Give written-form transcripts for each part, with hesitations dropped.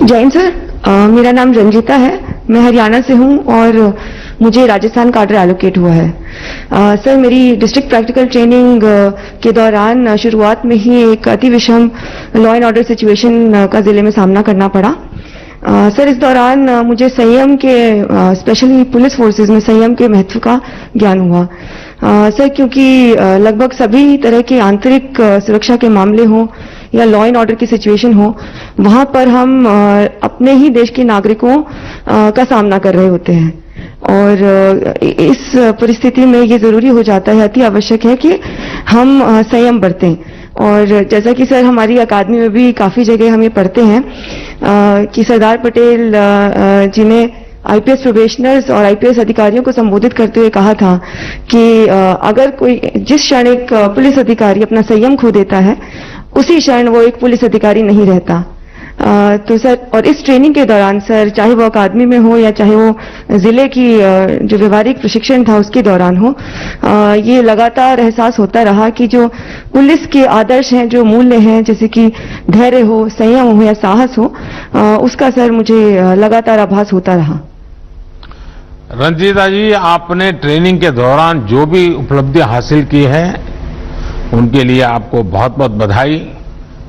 Jain sir, मेरा नाम रंजीता है। मैं हरियाणा से हूं और मुझे राजस्थान काडर एलोकेट हुआ है। सर, मेरी डिस्ट्रिक्ट प्रैक्टिकल ट्रेनिंग के दौरान शुरुआत में ही एक अति विषम लॉ एंड ऑर्डर सिचुएशन का जिले में सामना करना पड़ा। सर, इस दौरान मुझे संयम के, स्पेशली पुलिस फोर्सेस में संयम के महत्व का ज्ञान हुआ। सर, क्योंकि लगभग सभी तरह के आंतरिक सुरक्षा के मामले हों या लॉ एंड ऑर्डर की सिचुएशन हो, वहां पर हम अपने ही देश के नागरिकों का सामना कर रहे होते हैं और इस परिस्थिति में ये जरूरी हो जाता है, अति आवश्यक है कि हम संयम बरतें। और जैसा कि सर हमारी अकादमी में भी काफी जगह हम ये पढ़ते हैं कि सरदार पटेल जी ने आईपीएस प्रोबेशनर्स और आईपीएस अधिकारियों को संबोधित करते हुए कहा था कि अगर कोई जिस क्षण एक पुलिस अधिकारी अपना संयम खो देता है, उसी क्षण वो एक पुलिस अधिकारी नहीं रहता। तो सर, और इस ट्रेनिंग के दौरान सर, चाहे वो अकादमी में हो या चाहे वो जिले की जो व्यवहारिक प्रशिक्षण था उसके दौरान हो, ये लगातार एहसास होता रहा कि जो पुलिस के आदर्श हैं, जो मूल्य हैं, जैसे कि धैर्य हो, संयम हो या साहस हो, उसका सर मुझे लगातार आभास होता रहा। रंजीता जी, आपने ट्रेनिंग के दौरान जो भी उपलब्धि हासिल की है उनके लिए आपको बहुत बहुत बधाई।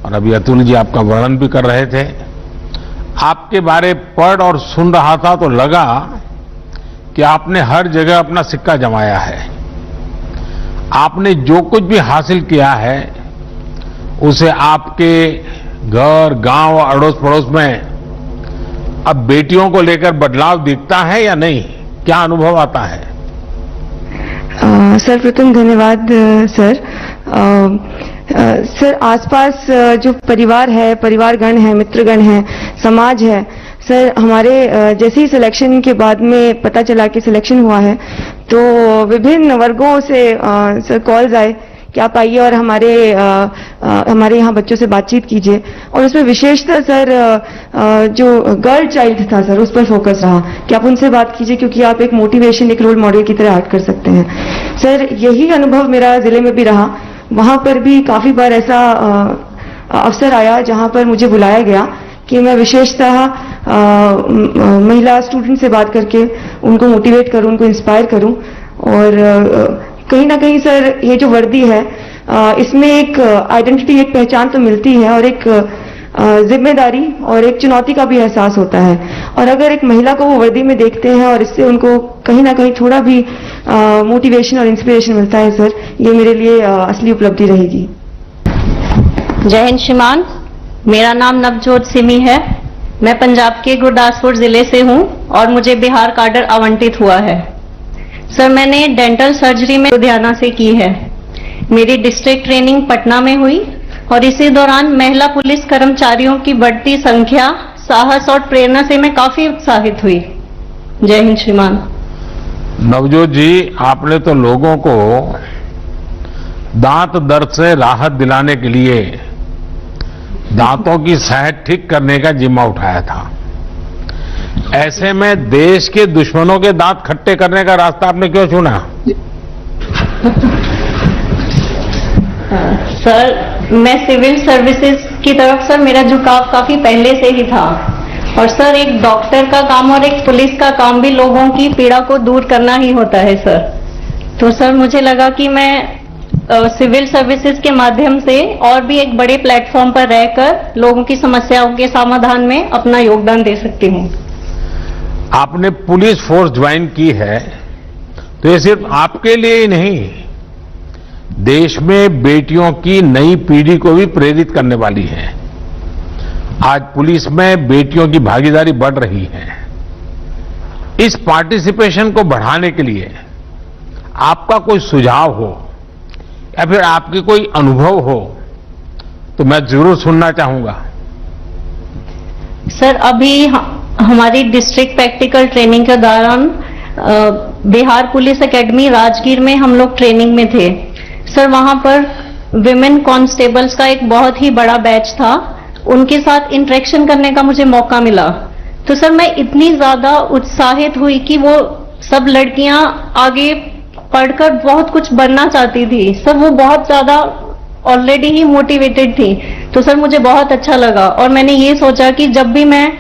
और अभी अतुल जी आपका वर्णन भी कर रहे थे। आपके बारे पढ़ और सुन रहा था तो लगा कि आपने हर जगह अपना सिक्का जमाया है। आपने जो कुछ भी हासिल किया है उसे आपके घर, गांव, अड़ोस पड़ोस में अब बेटियों को लेकर बदलाव दिखता है या नहीं? क्या अनुभव आता है? सर, प्रथम धन्यवाद सर। सर, आसपास जो परिवार है, परिवारगण है, मित्रगण है, समाज है, सर हमारे जैसे ही सिलेक्शन के बाद में पता चला कि सिलेक्शन हुआ है तो विभिन्न वर्गों से सर कॉल्स आए कि आप आइए और हमारे यहाँ बच्चों से बातचीत कीजिए। और उसमें विशेषतः सर जो गर्ल चाइल्ड था सर, उस पर फोकस रहा कि आप उनसे बात कीजिए क्योंकि आप एक मोटिवेशन, एक रोल मॉडल की तरह एक्ट कर सकते हैं। सर, यही अनुभव मेरा जिले में भी रहा। वहां पर भी काफी बार ऐसा अवसर आया जहां पर मुझे बुलाया गया कि मैं विशेषतः महिला स्टूडेंट से बात करके उनको मोटिवेट करूं, उनको इंस्पायर करूं। और कहीं ना कहीं सर ये जो वर्दी है, इसमें एक आइडेंटिटी, एक पहचान तो मिलती है और एक जिम्मेदारी और एक चुनौती का भी एहसास होता है। और अगर एक महिला को वो वर्दी में देखते हैं और इससे उनको कहीं ना कहीं थोड़ा भी मोटिवेशन और इंस्पिरेशन मिलता है सर, ये मेरे लिए असली उपलब्धि रहेगी। जय हिंद श्रीमान, मेरा नाम नवजोत सिमी है। मैं पंजाब के गुरदासपुर जिले से हूं और मुझे बिहार काडर आवंटित हुआ है। सर, मैंने डेंटल सर्जरी में लुधियाना से की है। मेरी डिस्ट्रिक्ट ट्रेनिंग पटना में हुई और इसी दौरान महिला पुलिस कर्मचारियों की बढ़ती संख्या, साहस और प्रेरणा से मैं काफी उत्साहित हुई। जय हिंद श्रीमान। नवजोत जी, आपने तो लोगों को दांत दर्द से राहत दिलाने के लिए दांतों की सेहत ठीक करने का जिम्मा उठाया था। ऐसे में देश के दुश्मनों के दांत खट्टे करने का रास्ता आपने क्यों चुना? सर, मैं सिविल सर्विसेज की तरफ सर मेरा झुकाव काफी पहले से ही था। और सर, एक डॉक्टर का काम और एक पुलिस का काम भी लोगों की पीड़ा को दूर करना ही होता है सर। तो सर, मुझे लगा कि मैं सिविल सर्विसेज के माध्यम से और भी एक बड़े प्लेटफॉर्म पर रहकर लोगों की समस्याओं के समाधान में अपना योगदान दे सकती हूँ। आपने पुलिस फोर्स ज्वाइन की है तो ये सिर्फ आपके लिए ही नहीं, देश में बेटियों की नई पीढ़ी को भी प्रेरित करने वाली है। आज पुलिस में बेटियों की भागीदारी बढ़ रही है। इस पार्टिसिपेशन को बढ़ाने के लिए आपका कोई सुझाव हो या फिर आपके कोई अनुभव हो तो मैं जरूर सुनना चाहूंगा। सर, अभी हमारी डिस्ट्रिक्ट प्रैक्टिकल ट्रेनिंग के दौरान बिहार पुलिस एकेडमी राजगीर में हम लोग ट्रेनिंग में थे। सर, वहां पर विमेन कांस्टेबल्स का एक बहुत ही बड़ा बैच था। उनके साथ इंटरेक्शन करने का मुझे मौका मिला। तो सर, मैं इतनी ज्यादा उत्साहित हुई कि वो सब लड़कियां आगे पढ़कर बहुत कुछ बनना चाहती थी। सर, वो बहुत ज्यादा ऑलरेडी ही मोटिवेटेड थी। तो सर, मुझे बहुत अच्छा लगा और मैंने ये सोचा कि जब भी मैं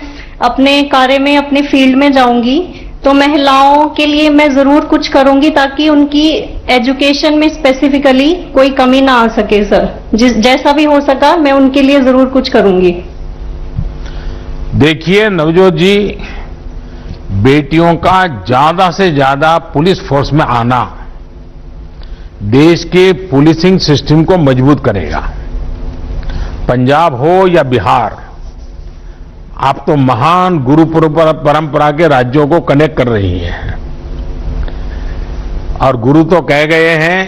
अपने कार्य में अपने फील्ड में जाऊंगी तो महिलाओं के लिए मैं जरूर कुछ करूंगी ताकि उनकी एजुकेशन में स्पेसिफिकली कोई कमी ना आ सके सर। जैसा भी हो सका मैं उनके लिए जरूर कुछ करूंगी। देखिए नवजोत जी, बेटियों का ज्यादा से ज्यादा पुलिस फोर्स में आना देश के पुलिसिंग सिस्टम को मजबूत करेगा। पंजाब हो या बिहार, आप तो महान गुरु परंपरा के राज्यों को कनेक्ट कर रही हैं। और गुरु तो कह गए हैं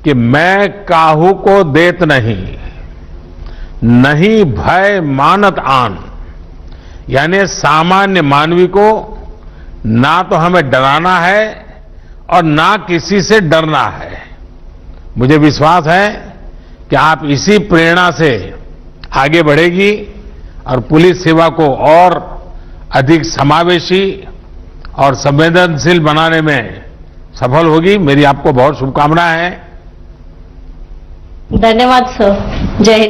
कि मैं काहू को देत नहीं भय मानत आन, यानी सामान्य मानवी को ना तो हमें डराना है और ना किसी से डरना है। मुझे विश्वास है कि आप इसी प्रेरणा से आगे बढ़ेगी और पुलिस सेवा को और अधिक समावेशी और संवेदनशील बनाने में सफल होगी। मेरी आपको बहुत शुभकामनाएं हैं। धन्यवाद सर। जय हिंद।